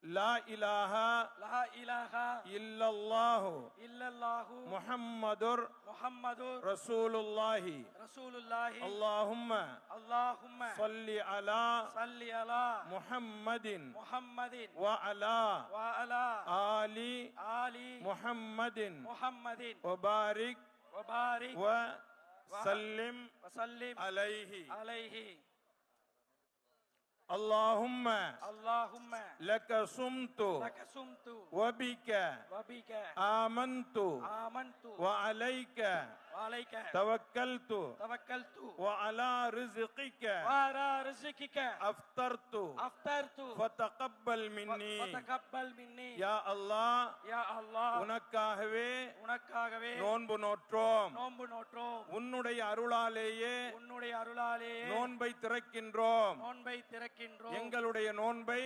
லா இலாஹா இல்லல்லாஹு முஹம்மதுர் ரசூலுல்லாஹி அல்லாஹும்ம ஸல்லி அலா முஹம்மதின் வ அலா ஆலி முஹம்மதின் வ பாரிக் வ சல்லிம் அலைஹி اللهم لك صمت وبك آمنت وعليك توكلت وعلى رزقك أفطرت فتقبل مني يا الله உனக்காகவே நோன்பு நோற்றோம் உன்னுடைய அருளாலேயே நோன்பை திறக்கின்றோம் எங்களுடைய நோன்பை